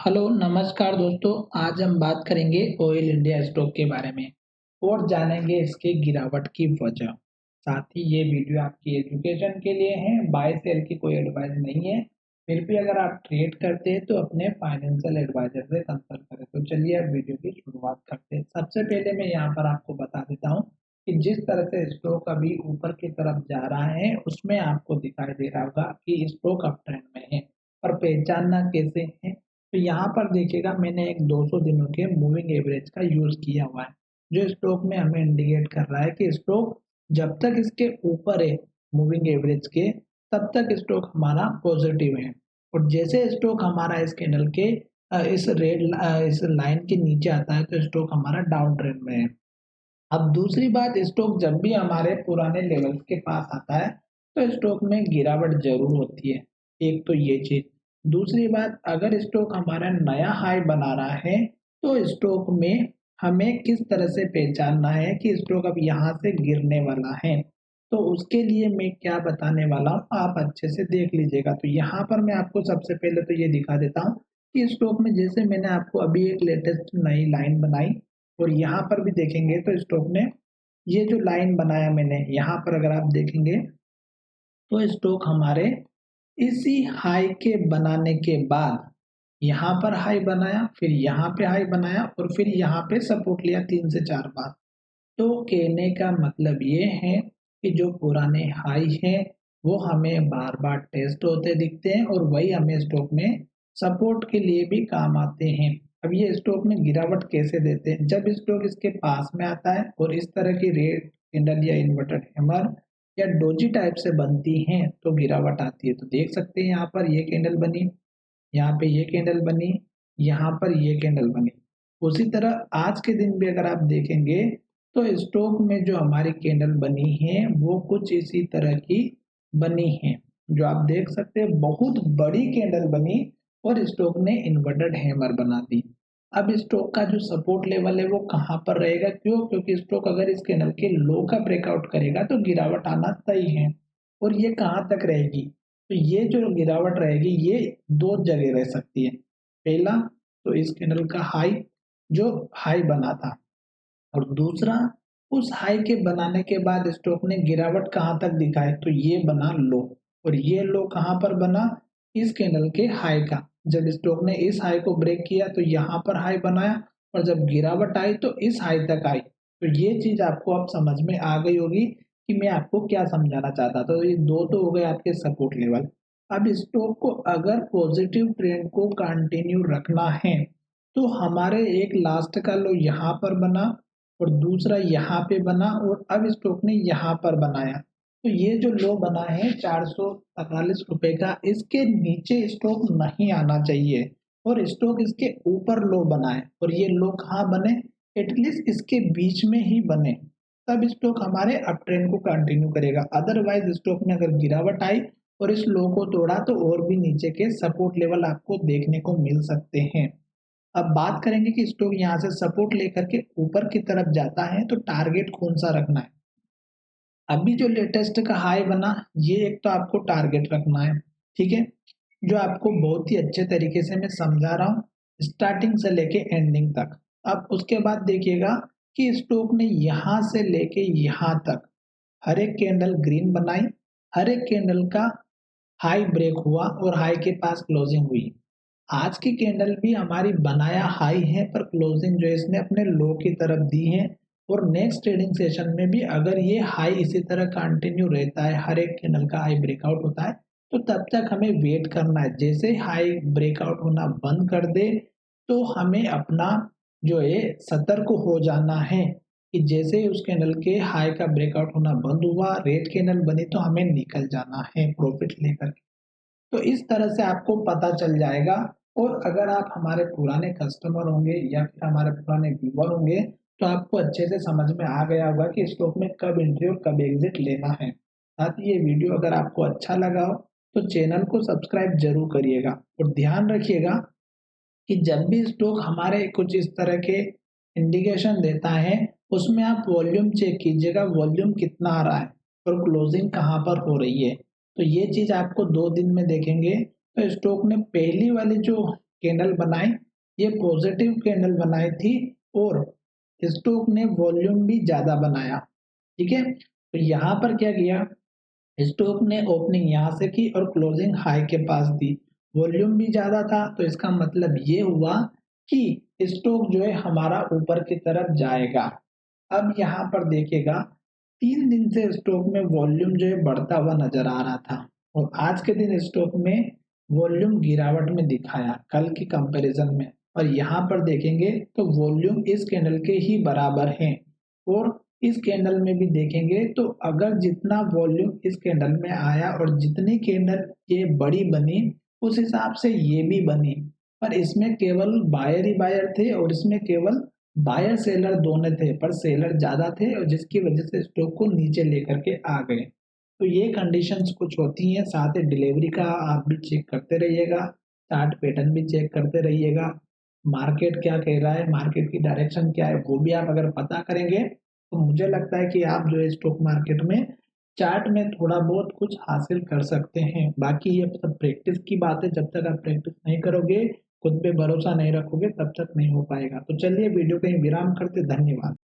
Hello नमस्कार दोस्तों। आज हम बात करेंगे ऑयल इंडिया स्टॉक के बारे में और जानेंगे इसके गिरावट की वजह। साथ ही ये वीडियो आपकी एजुकेशन के लिए है, बाय सेल की कोई एडवाइस नहीं है। फिर भी अगर आप ट्रेड करते हैं तो अपने फाइनेंशियल एडवाइजर से कंसल्ट करें। तो चलिए अब वीडियो की शुरुआत करते हैं। सबसे पहले मैं यहाँ पर आपको बता देता हूँ कि जिस तरह से स्टॉक अभी ऊपर की तरफ जा रहा है उसमें आपको दिखाई दे रहा होगा कि स्टॉक अप ट्रेंड में है। और पहचानना कैसे है, तो यहाँ पर देखिएगा मैंने एक 200 दिनों के मूविंग एवरेज का यूज किया हुआ है, जो स्टॉक में हमें इंडिकेट कर रहा है कि स्टॉक जब तक इसके ऊपर है मूविंग एवरेज के, तब तक स्टॉक हमारा पॉजिटिव है। और जैसे स्टॉक हमारा इस कैंडल के इस लाइन के नीचे आता है तो स्टॉक हमारा डाउन ट्रेंड में है। अब दूसरी बात, स्टॉक जब भी हमारे पुराने लेवल्स के पास आता है तो स्टॉक में गिरावट जरूर होती है। एक तो ये चीज। दूसरी बात, अगर स्टॉक हमारा नया हाई बना रहा है तो स्टॉक में हमें किस तरह से पहचानना है कि स्टॉक अब यहाँ से गिरने वाला है, तो उसके लिए मैं क्या बताने वाला हूँ आप अच्छे से देख लीजिएगा। तो यहाँ पर मैं आपको सबसे पहले तो ये दिखा देता हूँ कि स्टॉक में जैसे मैंने आपको अभी एक लेटेस्ट नई लाइन बनाई और यहाँ पर भी देखेंगे तो स्टॉक ने ये जो लाइन बनाया मैंने यहाँ पर अगर आप देखेंगे तो स्टॉक हमारे इसी हाई के बनाने के बाद यहाँ पर हाई बनाया, फिर यहाँ पे हाई बनाया और फिर यहाँ पे सपोर्ट लिया 3 से 4 बार। तो कहने का मतलब ये है कि जो पुराने हाई हैं वो हमें बार बार टेस्ट होते दिखते हैं और वही हमें स्टॉक में सपोर्ट के लिए भी काम आते हैं। अब ये स्टॉक में गिरावट कैसे देते हैं, जब स्टॉक इसके पास में आता है और इस तरह की रेड कैंडल या इन्वर्टेड हैमर या डोजी टाइप से बनती हैं तो गिरावट आती है। तो देख सकते हैं यहाँ पर ये कैंडल बनी, यहाँ पे ये कैंडल बनी, यहाँ पर ये कैंडल बनी। उसी तरह आज के दिन भी अगर आप देखेंगे तो स्टॉक में जो हमारी कैंडल बनी है वो कुछ इसी तरह की बनी है, जो आप देख सकते हैं बहुत बड़ी कैंडल बनी और स्टॉक ने इन्वर्टेड हैमर बना दी। अब स्टॉक का जो सपोर्ट लेवल है वो कहाँ पर रहेगा, क्यों? क्योंकि स्टॉक अगर इस कैंडल के लो का ब्रेकआउट करेगा तो गिरावट आना तय है। और ये कहाँ तक रहेगी, तो ये जो गिरावट रहेगी ये दो जगह रह सकती है। पहला तो इस कैंडल का हाई जो हाई बना था, और दूसरा उस हाई के बनाने के बाद स्टॉक ने गिरावट कहाँ तक दिखाई तो ये बना लो। और ये लो कहाँ पर बना, इस कैंडल के हाई का। जब स्टॉक ने इस हाई को ब्रेक किया तो यहाँ पर हाई बनाया और जब गिरावट आई तो इस हाई तक आई। तो ये चीज आपको अब समझ में आ गई होगी कि मैं आपको क्या समझाना चाहता था। तो ये दो तो हो गए आपके सपोर्ट लेवल। अब स्टॉक को अगर पॉजिटिव ट्रेंड को कंटिन्यू रखना है तो हमारे एक लास्ट का लो यहाँ पर बना और दूसरा यहाँ पे बना और अब स्टॉक ने यहाँ पर बनाया। तो ये जो लो बना है 445 रुपए का, इसके नीचे स्टॉक नहीं आना चाहिए और स्टॉक इसके ऊपर लो बना है और ये लो कहाँ बने, एटलीस्ट इसके बीच में ही बने, तब स्टॉक हमारे अप ट्रेंड को कंटिन्यू करेगा। अदरवाइज स्टॉक में अगर गिरावट आई और इस लो को तोड़ा तो और भी नीचे के सपोर्ट लेवल आपको देखने को मिल सकते हैं। अब बात करेंगे कि स्टॉक यहाँ से सपोर्ट लेकर के ऊपर की तरफ जाता है तो टारगेट कौन सा रखना है। अभी जो लेटेस्ट का हाई बना ये एक तो आपको टारगेट रखना है, ठीक है, जो आपको बहुत ही अच्छे तरीके से मैं समझा रहा हूँ स्टार्टिंग से लेके एंडिंग तक। अब उसके बाद देखिएगा कि स्टॉक ने यहाँ से लेके यहाँ तक हर एक कैंडल ग्रीन बनाई, हर एक कैंडल का हाई ब्रेक हुआ और हाई के पास क्लोजिंग हुई। आज की कैंडल भी हमारी बनाया हाई है पर क्लोजिंग जो है इसने अपने लो की तरफ दी है। और नेक्स्ट ट्रेडिंग सेशन में भी अगर ये हाई इसी तरह कंटिन्यू रहता है, हर एक कैंडल का हाई ब्रेकआउट होता है, तो तब तक हमें वेट करना है। जैसे हाई ब्रेकआउट होना बंद कर दे तो हमें अपना जो है सतर्क हो जाना है कि जैसे ही उस कैंडल के हाई का ब्रेकआउट होना बंद हुआ, रेड कैंडल बनी, तो हमें निकल जाना है प्रॉफिट लेकर। तो इस तरह से आपको पता चल जाएगा। और अगर आप हमारे पुराने कस्टमर होंगे या फिर हमारे पुराने व्यूअर होंगे तो आपको अच्छे से समझ में आ गया होगा कि स्टॉक में कब एंट्री और कब एग्जिट लेना है। साथ ही ये वीडियो अगर आपको अच्छा लगा हो तो चैनल को सब्सक्राइब जरूर करिएगा और ध्यान रखिएगा कि जब भी स्टॉक हमारे कुछ इस तरह के इंडिकेशन देता है उसमें आप वॉल्यूम चेक कीजिएगा, वॉल्यूम कितना आ रहा है और क्लोजिंग कहाँ पर हो रही है। तो ये चीज आपको 2 दिन में देखेंगे तो स्टॉक ने पहली वाली जो कैंडल बनाई, ये पॉजिटिव कैंडल बनाई थी और स्टॉक ने वॉल्यूम भी ज्यादा बनाया। ठीक है, तो यहाँ पर क्या किया, स्टॉक ने ओपनिंग यहाँ से की और क्लोजिंग हाई के पास दी, वॉल्यूम भी ज्यादा था, तो इसका मतलब ये हुआ कि स्टॉक जो है हमारा ऊपर की तरफ जाएगा। अब यहाँ पर देखिएगा 3 दिन से स्टॉक में वॉल्यूम जो है बढ़ता हुआ नजर आ रहा था और आज के दिन स्टॉक में वॉल्यूम गिरावट में दिखाया कल की कंपैरिजन में। और यहाँ पर देखेंगे तो वॉल्यूम इस कैंडल के ही बराबर है और इस कैंडल में भी देखेंगे तो अगर जितना वॉल्यूम इस कैंडल में आया और जितनी कैंडल ये बड़ी बनी उस हिसाब से ये भी बनी, पर इसमें केवल बायर ही बायर थे और इसमें केवल बायर सेलर दोनों थे, पर सेलर ज्यादा थे और जिसकी वजह से स्टॉक को नीचे लेकर के आ गए। तो ये कंडीशंस कुछ होती हैं। साथ ही डिलीवरी का आप भी चेक करते रहिएगा, चार्ट पैटर्न भी चेक करते रहिएगा, मार्केट क्या कह रहा है, मार्केट की डायरेक्शन क्या है, वो भी आप अगर पता करेंगे तो मुझे लगता है कि आप जो है स्टॉक मार्केट में चार्ट में थोड़ा बहुत कुछ हासिल कर सकते हैं। बाकी ये सब प्रैक्टिस की बात है, जब तक आप प्रैक्टिस नहीं करोगे, खुद पे भरोसा नहीं रखोगे, तब तक नहीं हो पाएगा। तो चलिए वीडियो कहीं विराम करते, धन्यवाद।